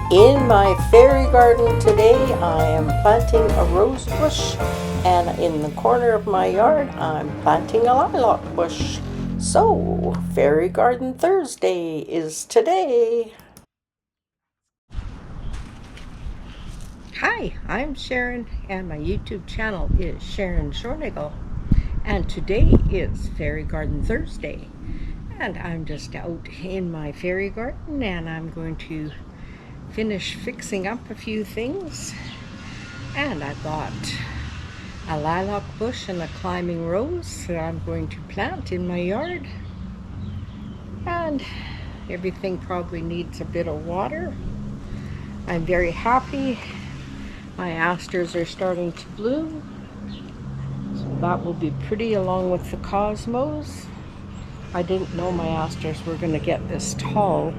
In my fairy garden today, I am planting a rose bush, and in the corner of my yard, I'm planting a lilac bush. So, Fairy Garden Thursday is today. Hi, I'm Sharon, and my YouTube channel is Sharon Schornagel. And today is Fairy Garden Thursday. And I'm just out in my fairy garden, and I'm going to finish fixing up a few things. And I bought a lilac bush and a climbing rose that I'm going to plant in my yard. And everything probably needs a bit of water. I'm very happy. My asters are starting to bloom. So that will be pretty along with the cosmos. I didn't know my asters were going to get this tall.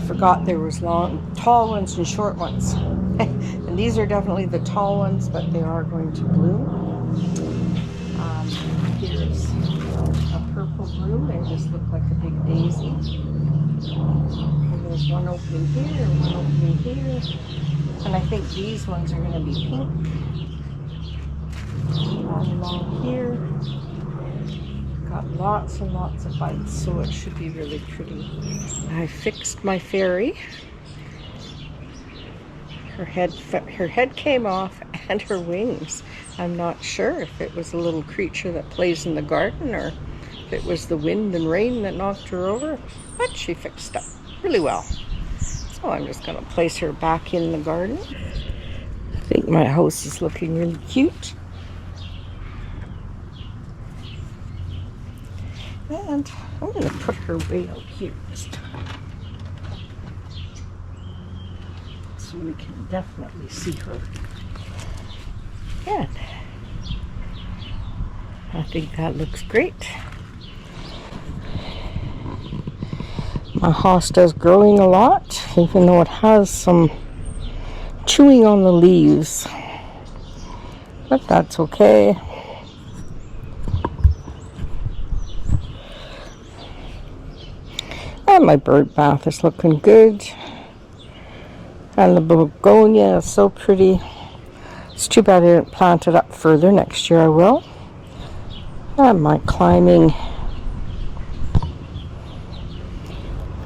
Forgot there was tall ones and short ones. And these are definitely the tall ones, but they are going to bloom. Here's a purple bloom. They just look like a big daisy. And there's one opening here, one opening here. And I think these ones are going to be pink. All along here. Got lots and lots of buds, so it should be really pretty. I fixed my fairy. Her head came off and her wings. I'm not sure if it was a little creature that plays in the garden or if it was the wind and rain that knocked her over, but she fixed up really well. So I'm just going to place her back in the garden. I think my house is looking really cute. And I'm going to put her way out here this time, so we can definitely see her. And I think that looks great. My hosta's growing a lot, even though it has some chewing on the leaves. But that's okay. And my bird bath is looking good. And the begonia is so pretty. It's too bad I didn't plant it up further. Next year I will. And my climbing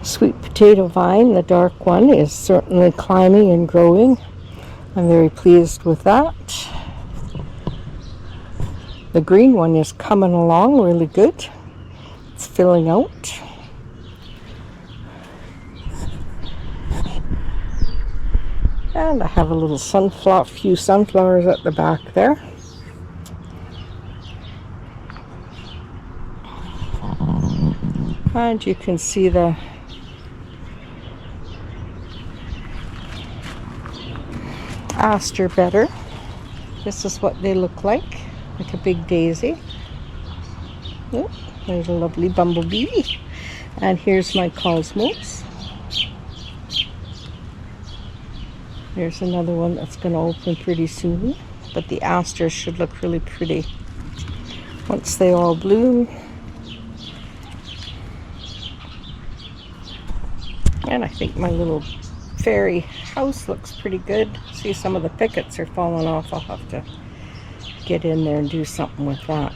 sweet potato vine, the dark one, is certainly climbing and growing. I'm very pleased with that. The green one is coming along really good. It's filling out. And I have a little few sunflowers at the back there. And you can see the aster better. This is what they look like a big daisy. Oh, there's a lovely bumblebee. And here's my cosmos. There's another one that's going to open pretty soon, but the asters should look really pretty once they all bloom. And I think my little fairy house looks pretty good. See, some of the pickets are falling off. I'll have to get in there and do something with that.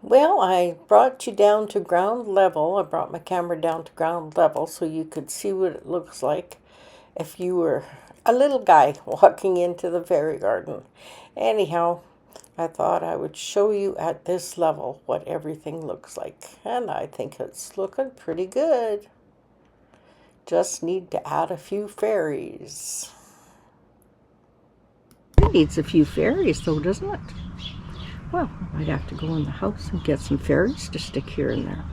Well, I brought you down to ground level. I brought my camera down to ground level so you could see what it looks like if you were a little guy walking into the fairy garden. Anyhow, I thought I would show you at this level what everything looks like. And I think it's looking pretty good. Just need to add a few fairies. It needs a few fairies though, doesn't it? Well, I might have to go in the house and get some fairies to stick here and there.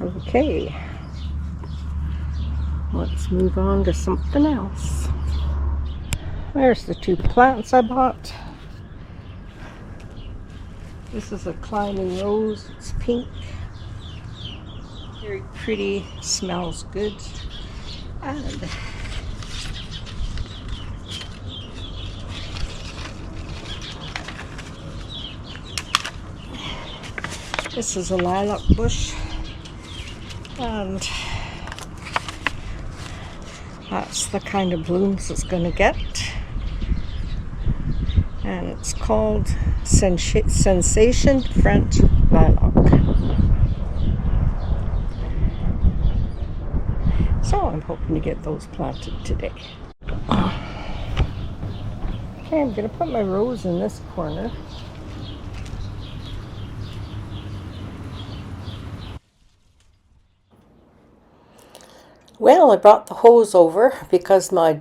Okay. Let's move on to something else. There's the two plants I bought. This is a climbing rose. It's pink. Very pretty. Smells good. And This is a lilac bush, and that's the kind of blooms it's going to get. And it's called Sensation French Lilac. So I'm hoping to get those planted today. Okay, I'm going to put my rose in this corner. Well, I brought the hose over because my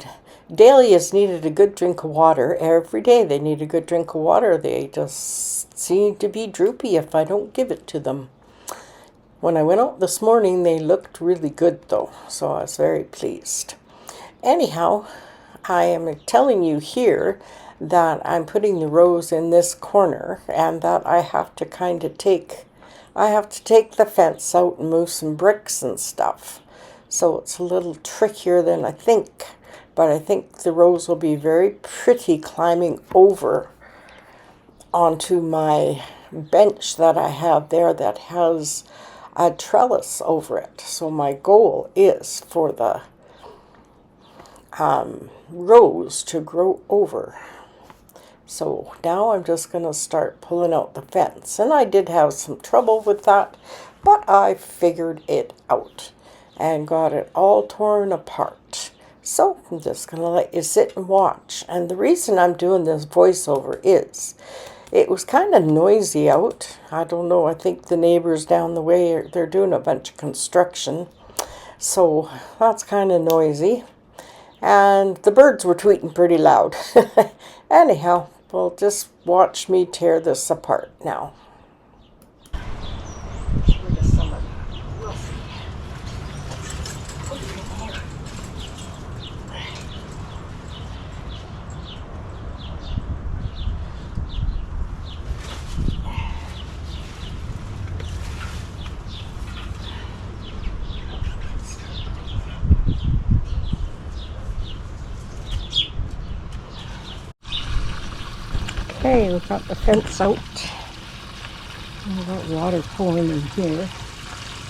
dahlias needed a good drink of water. Every day they need a good drink of water. They just seem to be droopy if I don't give it to them. When I went out this morning, they looked really good though, so I was very pleased. Anyhow, I am telling you here that I'm putting the rose in this corner and that I have to take the fence out and move some bricks and stuff. So it's a little trickier than I think, but I think the rose will be very pretty climbing over onto my bench that I have there that has a trellis over it. So my goal is for the rose to grow over. So now I'm just going to start pulling out the fence. And I did have some trouble with that, but I figured it out and got it all torn apart. So I'm just going to let you sit and watch. And the reason I'm doing this voiceover is it was kind of noisy out. I don't know, I think the neighbors down the way, they're doing a bunch of construction. So that's kind of noisy. And the birds were tweeting pretty loud. Anyhow, well, just watch me tear this apart now. Okay, we've got the fence out. I've got water pouring in here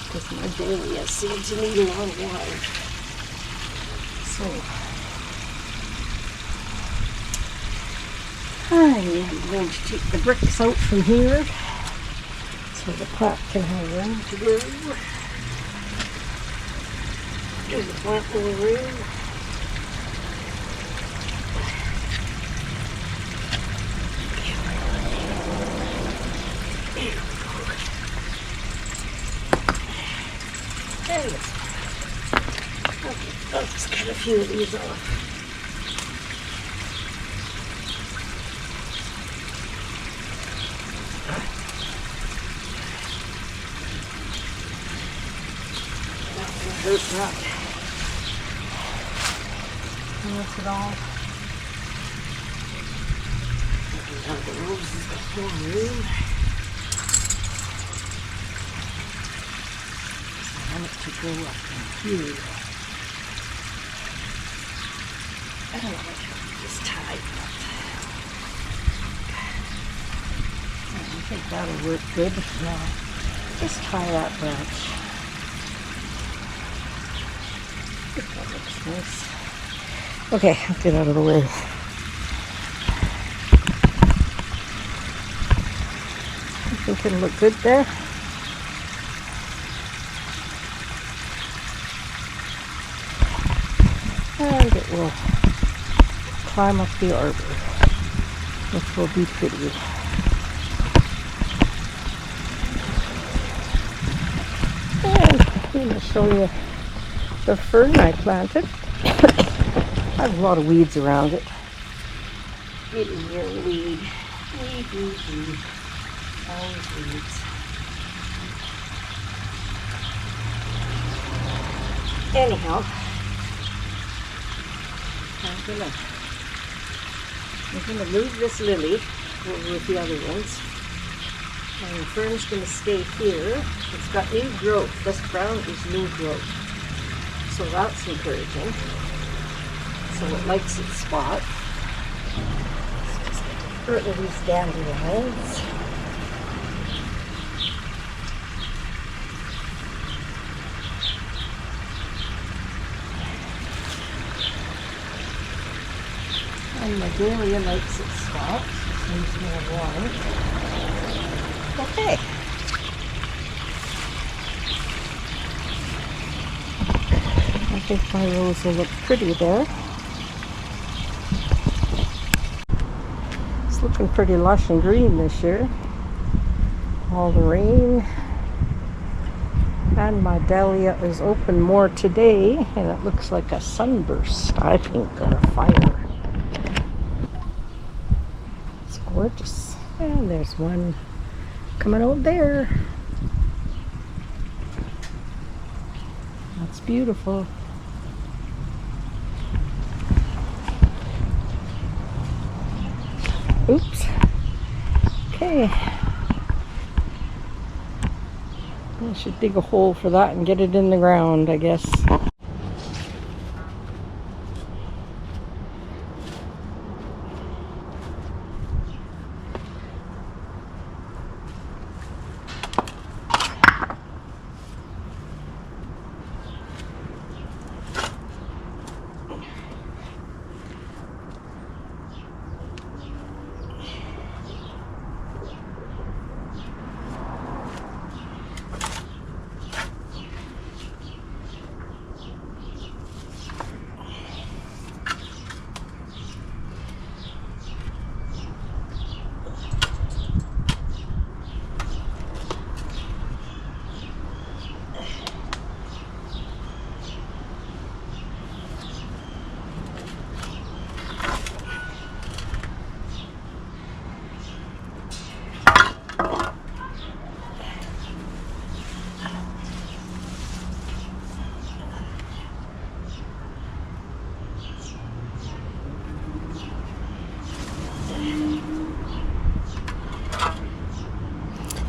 because my dahlia seeds need a lot of water. So I am going to take the bricks out from here so the plant can have room to grow. Give the plant a little room. Okay, I'll just cut a few of these off. Not gonna hurt that. That's it all. Now the roses got more room. I want it to go up in here. I don't know what to just tie it up. I think that'll work good. Now, just tie that branch. I think that looks nice. Okay, I'll get out of the way. I think it'll look good there. And it will climb up the arbor, which will be pretty. And I'm going to show you the fern I planted. I have a lot of weeds around it. Get in here, weed. Weed. Always weeds. Anyhow, I'm gonna move this lily over with the other ones. And the fern's gonna stay here. It's got new growth. This brown is new growth. So that's encouraging. So it likes its spot. Let's just get rid of these dandelions. And my dahlia likes it stopped. Needs more water. Okay. I think my rose will look pretty there. It's looking pretty lush and green this year. All the rain. And my dahlia is open more today, and it looks like a sunburst, I think, or a fire. It's gorgeous. And there's one coming out there. That's beautiful. Oops. Okay. I should dig a hole for that and get it in the ground, I guess.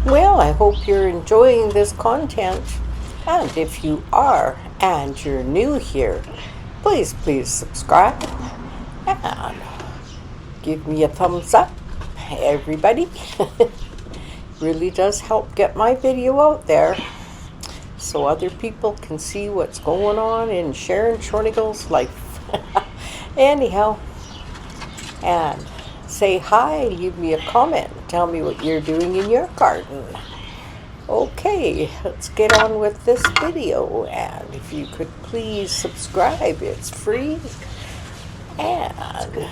Well, I hope you're enjoying this content. And if you are, and you're new here, please subscribe and give me a thumbs up, everybody. Really does help get my video out there so other people can see what's going on in Sharon Shornigal's life. Anyhow, and say hi, leave me a comment, tell me what you're doing in your garden. Okay, let's get on with this video, and if you could please subscribe, it's free. And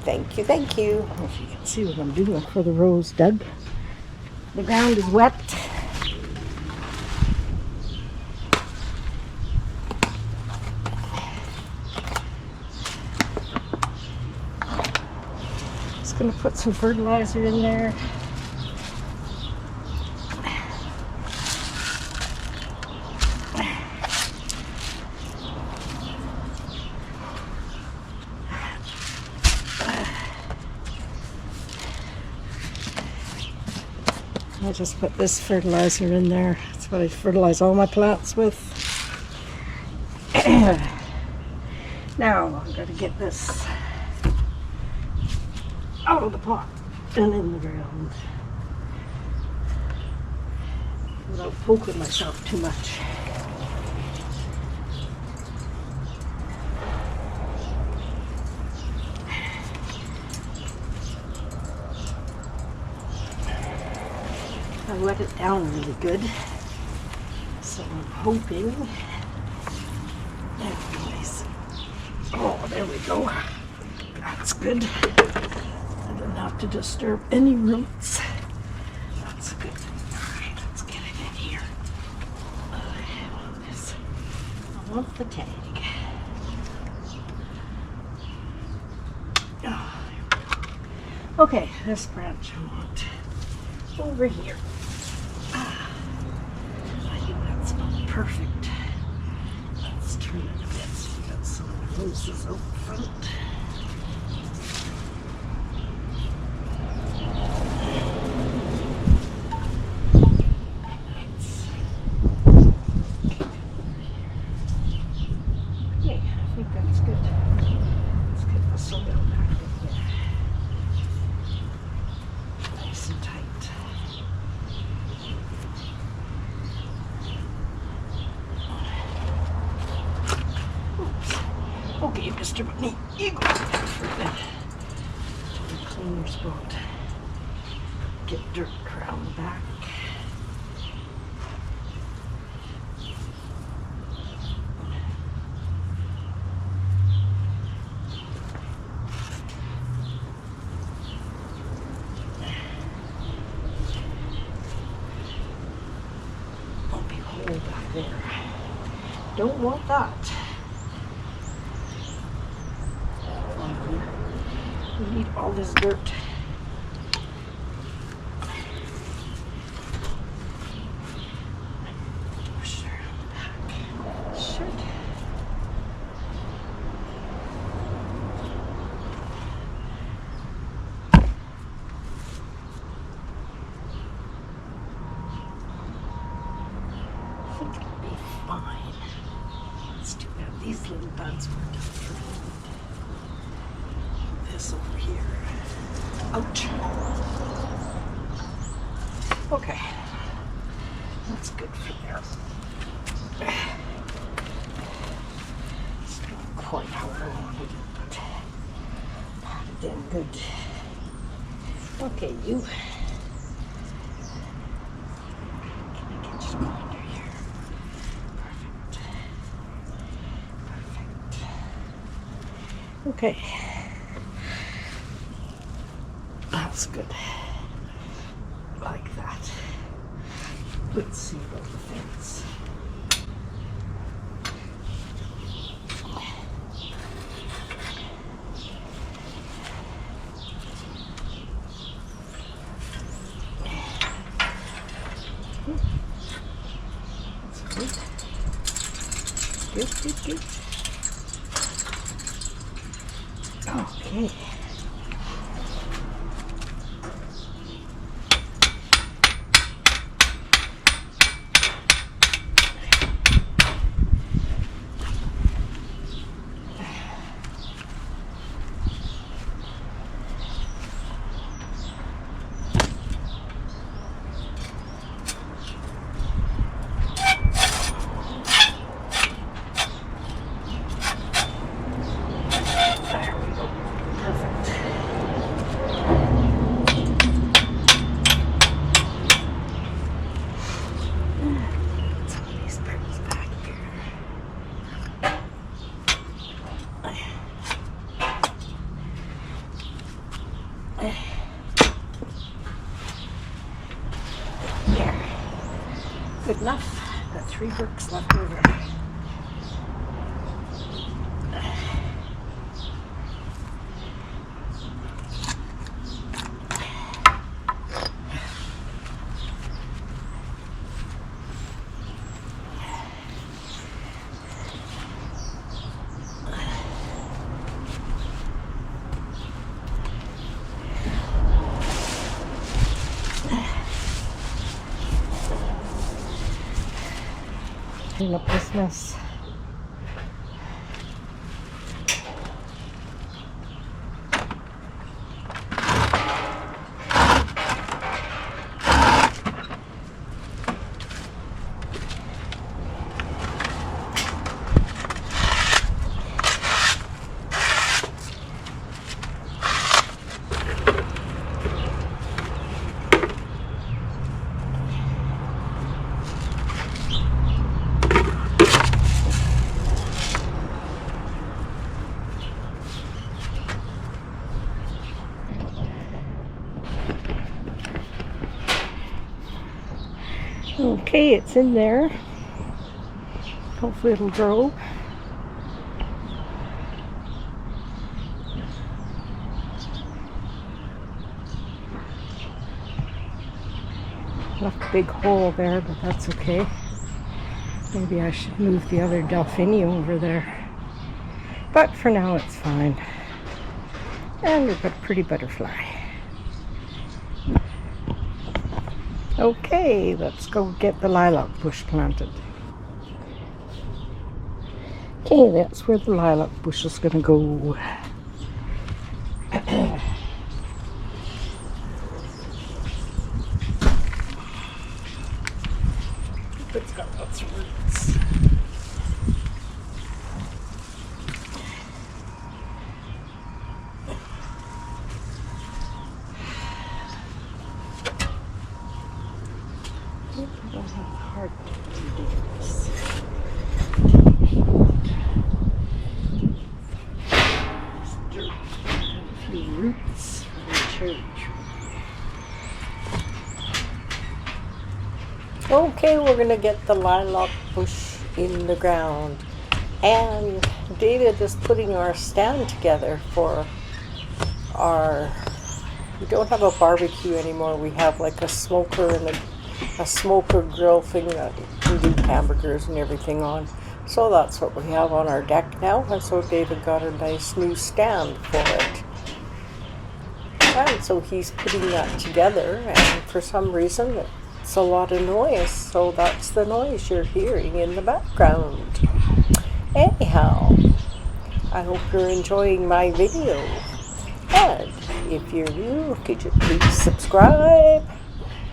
thank you. If you can see what I'm doing for the rose, Doug. The ground is wet. Just gonna put some fertilizer in there. I just put this fertilizer in there. That's what I fertilize all my plants with. Now I've got to get this out of the pot and in the ground without poking myself too much. I wet it down really good, so I'm hoping. Anyways, oh, there we go. That's good. I don't have to disturb any roots. That's good. All right, let's get it in here. I want the tag. Oh, there we go. Okay, this branch I want over here. I think that's about perfect. Let's turn it a bit so we got some roses out front. Okay, I think that's good. Let's get the soil back in here. Nice and tight. Okay, just rest of it neat. You go for the cleaner's boat. Get dirt around the back. Big hole back there. Don't want that. We need all this dirt. Push it around the back. Should. I think it'll be fine. Let's do that. These little buds were done for food. This over here. Ouch. Okay. That's good for there. It's not quite how I wanted it, but patted in good. Okay, you. Can I get you to go under here? Perfect. Perfect. Okay. That's good. Like that. Let's see about the fence. That's good. Good, good, good. Okay. There. Good enough. Got 3 bricks left over. Clean up this mess. Okay, it's in there. Hopefully it'll grow. Left a big hole there, but that's okay. Maybe I should move the other delphinium over there. But for now it's fine. And we've got a pretty butterfly. Okay, let's go get the lilac bush planted. Okay, that's where the lilac bush is going to go. It's got lots of roots. don't have the heart to do this. Dirt. A few roots of the cherry tree. Okay, we're going to get the lilac bush in the ground. And David is putting our stand together for our... We don't have a barbecue anymore. We have like a smoker and a smoker grill thing that you can do hamburgers and everything on. So that's what we have on our deck now. And so David got a nice new stand for it. And so he's putting that together, and for some reason it's a lot of noise. So that's the noise you're hearing in the background. Anyhow, I hope you're enjoying my video. And if you're new, could you please subscribe?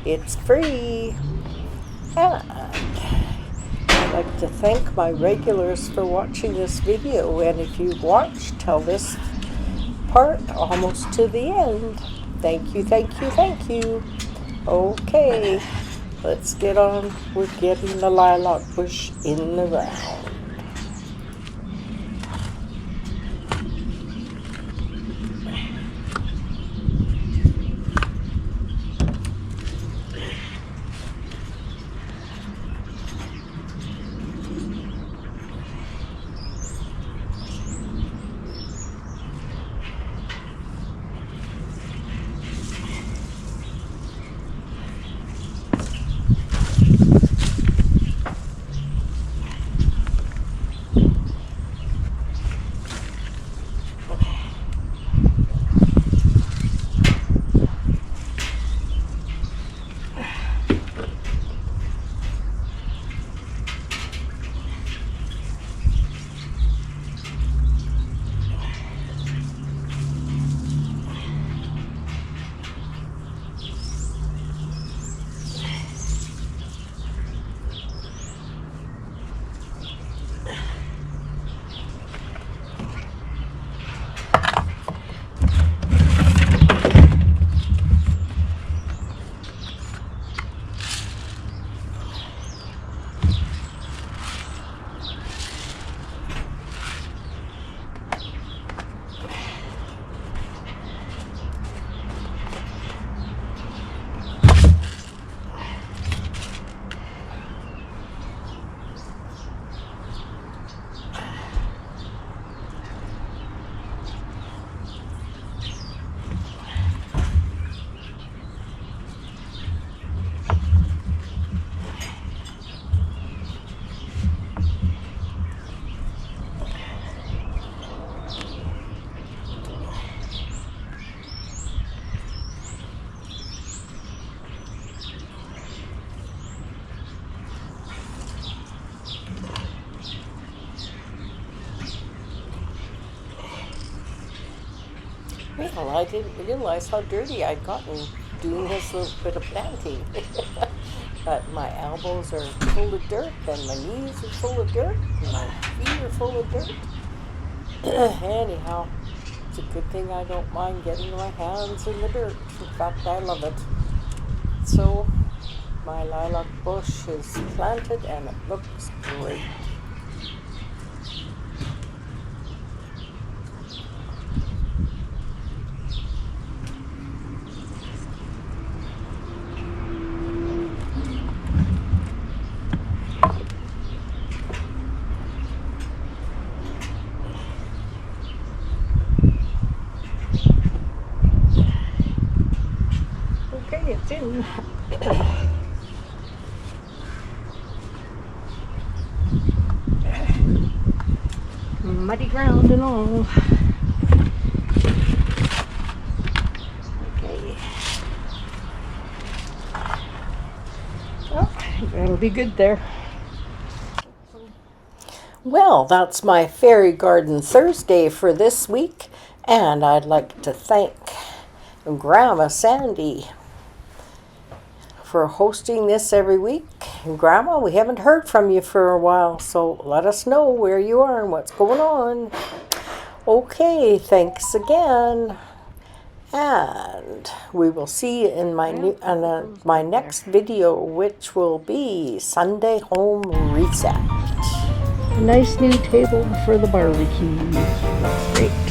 It's free. And I'd like to thank my regulars for watching this video. And if you've watched till this part almost to the end, thank you, thank you, thank you. Okay, let's get on with getting the lilac bush in the ground. Well, I didn't realize how dirty I'd gotten doing this little bit of planting. But my elbows are full of dirt, and my knees are full of dirt, and my feet are full of dirt. Anyhow, it's a good thing I don't mind getting my hands in the dirt. In fact, I love it. So, my lilac bush is planted, and it looks great. Okay, it's in. Muddy ground and all. Okay. Well, that'll be good there. Well, that's my Fairy Garden Thursday for this week, and I'd like to thank Grandma Sandy for hosting this every week. And Grandma, we haven't heard from you for a while, so let us know where you are and what's going on. Okay, thanks again. And we will see you in my next video, which will be Sunday home reset. A nice new table for the barbecue. Looks great.